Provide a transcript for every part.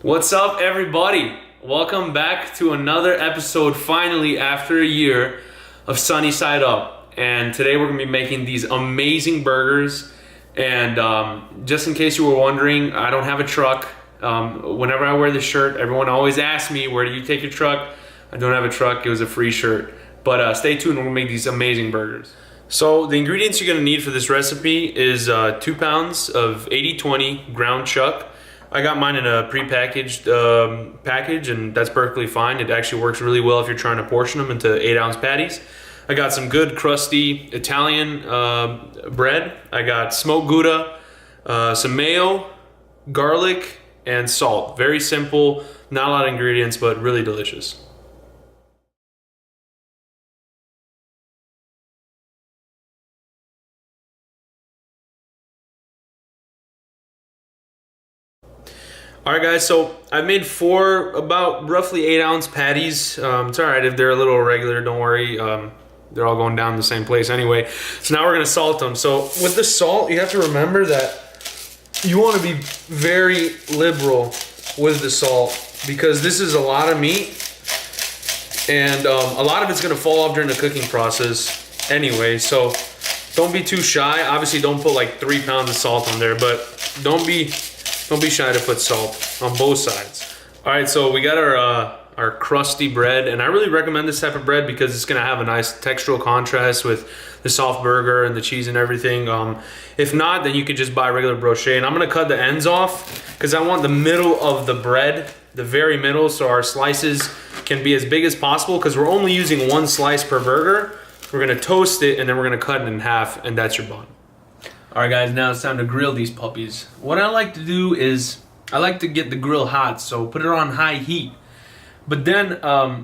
What's up, everybody? Welcome back to another episode, finally, after a year of SonnySideUp. And today we're going to be making these amazing burgers. And just in case you were wondering, I don't have a truck. Whenever I wear this shirt, everyone always asks me, where do you take your truck? I don't have a truck. It was a free shirt. But stay tuned, we're going to make these amazing burgers. So the ingredients you're going to need for this recipe is 2 pounds of 80/20 ground chuck. I got mine in a prepackaged package, and that's perfectly fine. It actually works really well if you're trying to portion them into 8-ounce patties. I got some good crusty Italian bread. I got smoked Gouda, some mayo, garlic, and salt. Very simple, not a lot of ingredients, but really delicious. Alright guys, so I made 4 about roughly 8-ounce patties. It's alright if they're a little irregular, don't worry. They're all going down the same place anyway. So now we're going to salt them. So with the salt, you have to remember that you want to be very liberal with the salt, because this is a lot of meat, and a lot of it's going to fall off during the cooking process anyway. So don't be too shy. Obviously don't put like 3 pounds of salt on there, but don't be shy to put salt on both sides. All right, so we got our crusty bread, and I really recommend this type of bread because it's gonna have a nice textural contrast with the soft burger and the cheese and everything. If not, then you could just buy regular brochet, and I'm gonna cut the ends off because I want the middle of the bread, the very middle, so our slices can be as big as possible, because we're only using 1 slice per burger. We're gonna toast it, and then we're gonna cut it in half, and that's your bun. Alright guys, now it's time to grill these puppies. What I like to do is, I like to get the grill hot, so put it on high heat. But then,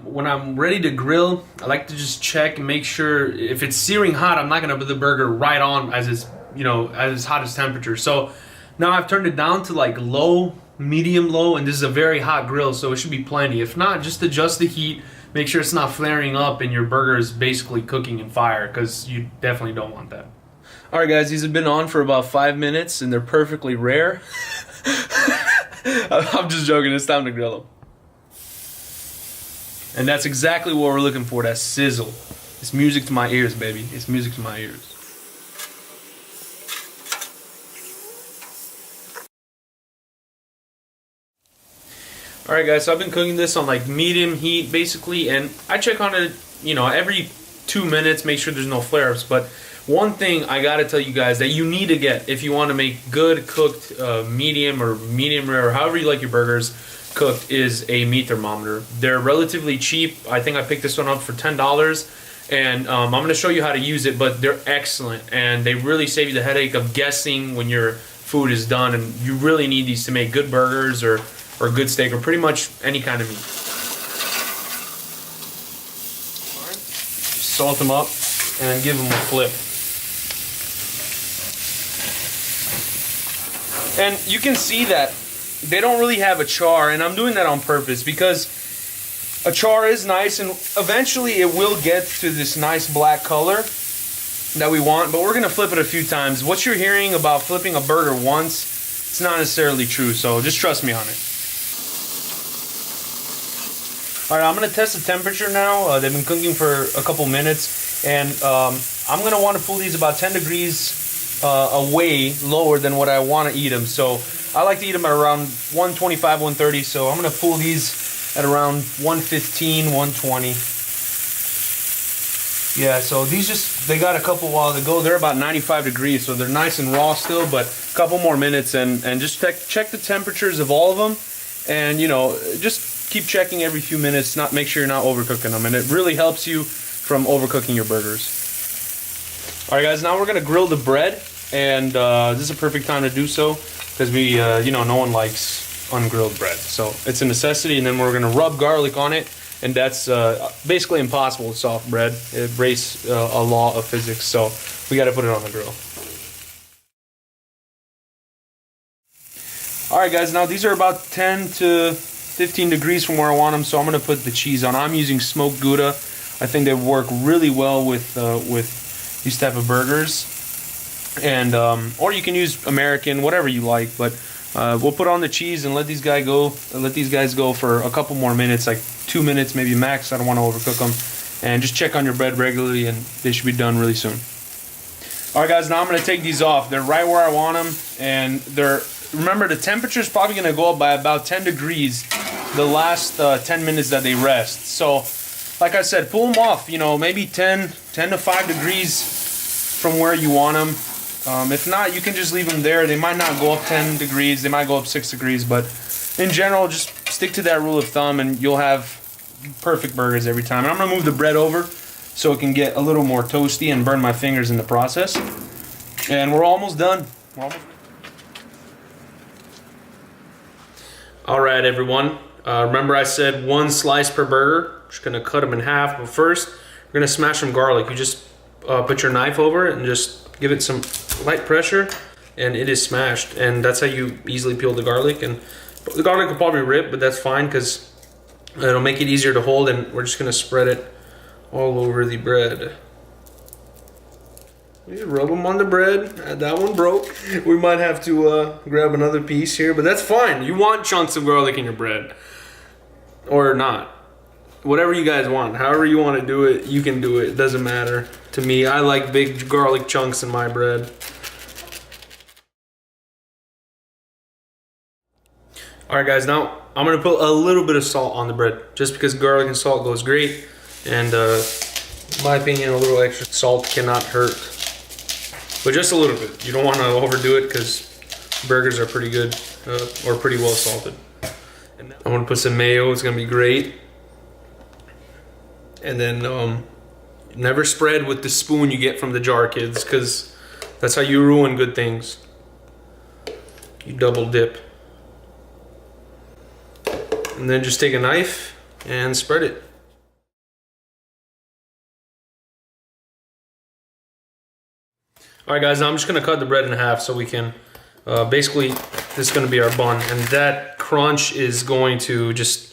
when I'm ready to grill, I like to just check and make sure if it's searing hot, I'm not gonna put the burger right on as it's, at its hottest temperature. So now I've turned it down to like low, medium low, and this is a very hot grill, so it should be plenty. If not, just adjust the heat, make sure it's not flaring up and your burger is basically cooking in fire, because you definitely don't want that. Alright guys, these have been on for about 5 minutes and they're perfectly rare. I'm just joking, it's time to grill them. And that's exactly what we're looking for, that sizzle. It's music to my ears, baby. It's music to my ears. Alright guys, so I've been cooking this on like medium heat basically, and I check on it, every 2 minutes, make sure there's no flare-ups. But one thing I gotta tell you guys that you need to get if you want to make good cooked medium or medium rare, or however you like your burgers cooked, is a meat thermometer. They're relatively cheap. I think I picked this one up for $10, and I'm gonna show you how to use it, but they're excellent, and they really save you the headache of guessing when your food is done. And you really need these to make good burgers or good steak, or pretty much any kind of meat. Alright, salt them up and give them a flip. And you can see that they don't really have a char, and I'm doing that on purpose because a char is nice, and eventually it will get to this nice black color that we want, but we're gonna flip it a few times. What you're hearing about flipping a burger once, it's not necessarily true, so just trust me on it. Alright, I'm gonna test the temperature now. They've been cooking for a couple minutes, and I'm gonna want to pull these about 10 degrees away lower than what I want to eat them. So I like to eat them at around 125, 130. So I'm going to pull these at around 115, 120. Yeah, so these they got a couple while ago. They're about 95 degrees, so they're nice and raw still, but a couple more minutes, and just check the temperatures of all of them, and just keep checking every few minutes, make sure you're not overcooking them, and it really helps you from overcooking your burgers. Alright guys, now we're going to grill the bread, and this is a perfect time to do so, because we, no one likes ungrilled bread. So it's a necessity, and then we're going to rub garlic on it, and that's basically impossible with soft bread. It breaks a law of physics, so we got to put it on the grill. Alright guys, now these are about 10 to 15 degrees from where I want them, so I'm going to put the cheese on. I'm using smoked Gouda. I think they work really well with these type of burgers. And or you can use American, whatever you like, but We'll put on the cheese and let these guys go. Let these guys go for a couple more minutes, like 2 minutes maybe max. I don't want to overcook them. And just check on your bread regularly, and they should be done really soon. All right, guys. Now I'm gonna take these off. They're right where I want them, and they're. Remember, the temperature is probably gonna go up by about 10 degrees the last 10 minutes that they rest. So, like I said, pull them off. You know, maybe 10 to 5 degrees from where you want them. If not, you can just leave them there. They might not go up 10 degrees. They might go up 6 degrees. But in general, just stick to that rule of thumb and you'll have perfect burgers every time. And I'm going to move the bread over so it can get a little more toasty and burn my fingers in the process. And we're almost done. Alright, everyone. Remember I said 1 slice per burger. Just going to cut them in half. But first, we're going to smash some garlic. You just put your knife over it and just give it some light pressure, and it is smashed. And that's how you easily peel the garlic. And the garlic will probably rip, but that's fine because it'll make it easier to hold. And we're just gonna spread it all over the bread. You rub them on the bread. That one broke. We might have to grab another piece here, but that's fine. You want chunks of garlic in your bread, or not. Whatever you guys want, however you want to do it, you can do it. It doesn't matter to me. I like big garlic chunks in my bread. Alright guys, now I'm going to put a little bit of salt on the bread, just because garlic and salt goes great. And in my opinion, a little extra salt cannot hurt. But just a little bit. You don't want to overdo it because burgers are pretty good, or pretty well salted. And I'm going to put some mayo, it's going to be great. And then never spread with the spoon you get from the jar, kids, because that's how you ruin good things. You double dip. And then just take a knife and spread it. Alright guys, now I'm just going to cut the bread in half so we can, basically, this is going to be our bun. And that crunch is going to just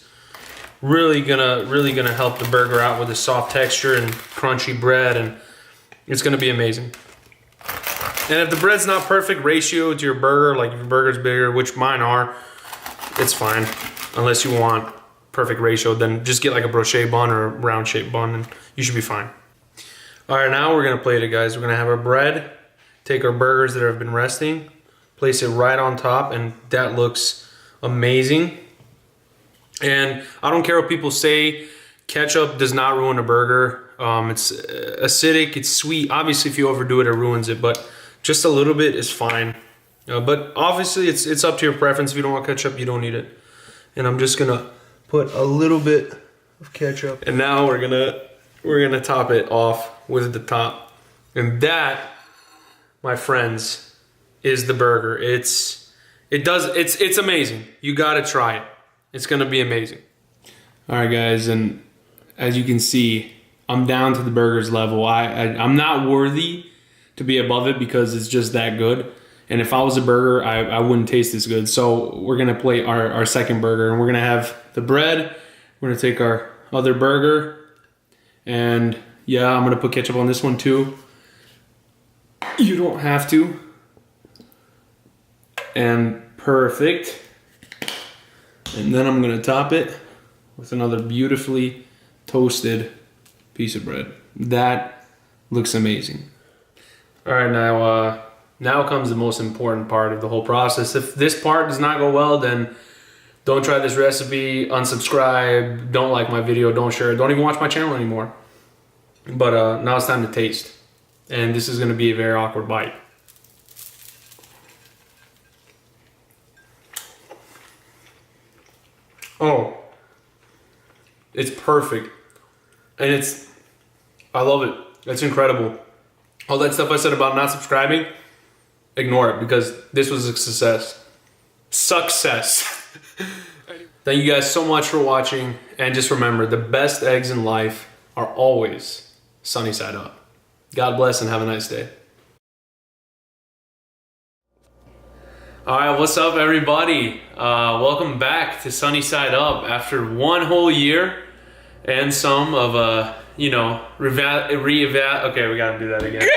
really gonna help the burger out with the soft texture and crunchy bread, and it's gonna be amazing. And if the bread's not perfect ratio to your burger, like if your burger's bigger, which mine are, it's fine. Unless you want perfect ratio, then just get like a brochet bun or a round shaped bun and you should be fine. All right, now we're gonna plate it, guys. We're gonna have our bread, take our burgers that have been resting, place it right on top, and that looks amazing. And I don't care what people say, ketchup does not ruin a burger. It's acidic, it's sweet. Obviously, if you overdo it, it ruins it, but just a little bit is fine. But obviously, it's up to your preference. If you don't want ketchup, you don't need it. And I'm just gonna put a little bit of ketchup. And now we're gonna top it off with the top. And that, my friends, is the burger. It's amazing. You gotta try it. It's gonna be amazing. All right, guys, and as you can see, I'm down to the burgers level. I'm not worthy to be above it because it's just that good. And if I was a burger, I wouldn't taste this good. So we're gonna plate our second burger, and we're gonna have the bread. We're gonna take our other burger, and yeah, I'm gonna put ketchup on this one too. You don't have to. And perfect. And then I'm gonna top it with another beautifully toasted piece of bread. That looks amazing. All right, now comes the most important part of the whole process. If this part does not go well, then don't try this recipe, unsubscribe, don't like my video, don't share it, don't even watch my channel anymore. But now it's time to taste. And this is gonna be a very awkward bite. Oh, it's perfect. And I love it. It's incredible. All that stuff I said about not subscribing, ignore it because this was a success. Success. Thank you guys so much for watching. And just remember, the best eggs in life are always sunny side up. God bless and have a nice day. Alright, what's up everybody? Welcome back to Sunny Side Up after 1 whole year and some of okay, we gotta do that again. We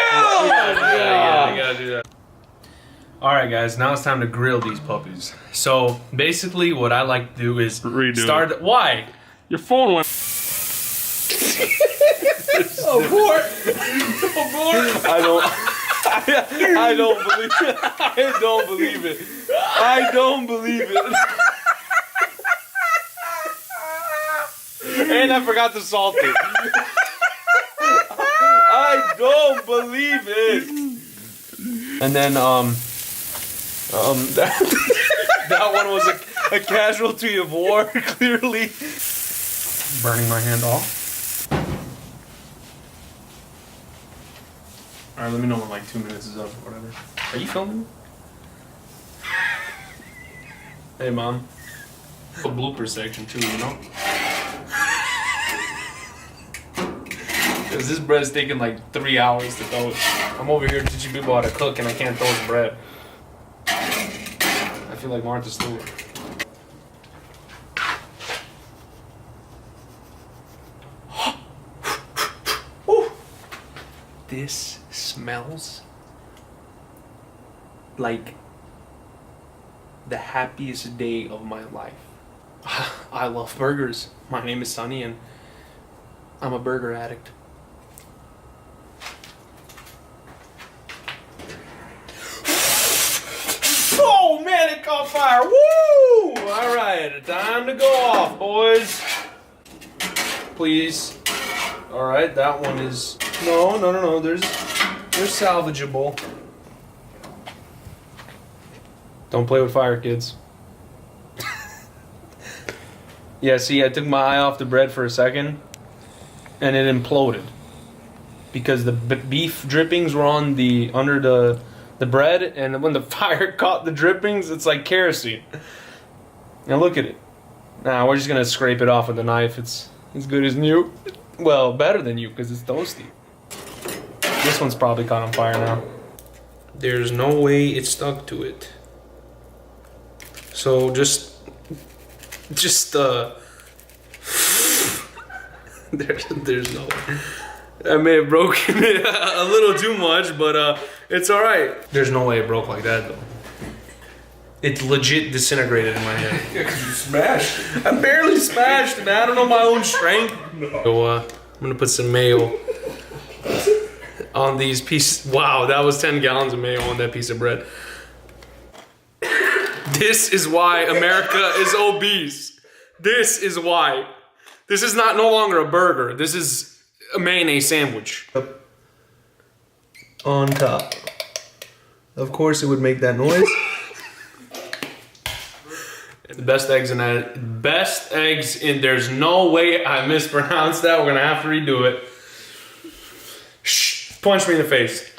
gotta do that. Alright guys, now it's time to grill these puppies. So basically what I like to do is start. Why? Your phone went. Abort! Abort! I don't believe it. I don't believe it. I don't believe it. And I forgot to salt it. I don't believe it. And then that one was a casualty of war, clearly. Burning my hand off. Alright, let me know when like 2 minutes is up or whatever. Are you filming? Hey mom. A blooper section too, you know? Cause this bread's taking like 3 hours to throw it. I'm over here teaching people how to cook and I can't throw the bread. I feel like Martha Stewart. This smells like the happiest day of my life. I love burgers. My name is Sonny and I'm a burger addict. Oh man, it caught fire! Woo! Alright, time to go off, boys. Please. Alright, that one is... No. They're salvageable. Don't play with fire, kids. Yeah, see, I took my eye off the bread for a second, and it imploded because the beef drippings were on under the bread, and when the fire caught the drippings, it's like kerosene. Now look at it. Now we're just gonna scrape it off with a knife. It's as good as new. Well, better than you because it's toasty. This one's probably caught on fire now. There's no way it stuck to it. So just there's no way. I may have broken it a little too much, but it's all right. There's no way it broke like that though. It legit disintegrated in my hand. Yeah, because you smashed it. I barely smashed it, man. I don't know my own strength. So I'm gonna put some mayo on these pieces. Wow, that was 10 gallons of mayo on that piece of bread. This is why America is obese. This is why. This is no longer a burger. This is a mayonnaise sandwich. On top. Of course it would make that noise. The best eggs in that. Best eggs in. There's no way I mispronounced that. We're gonna have to redo it. Shh. Punch me in the face.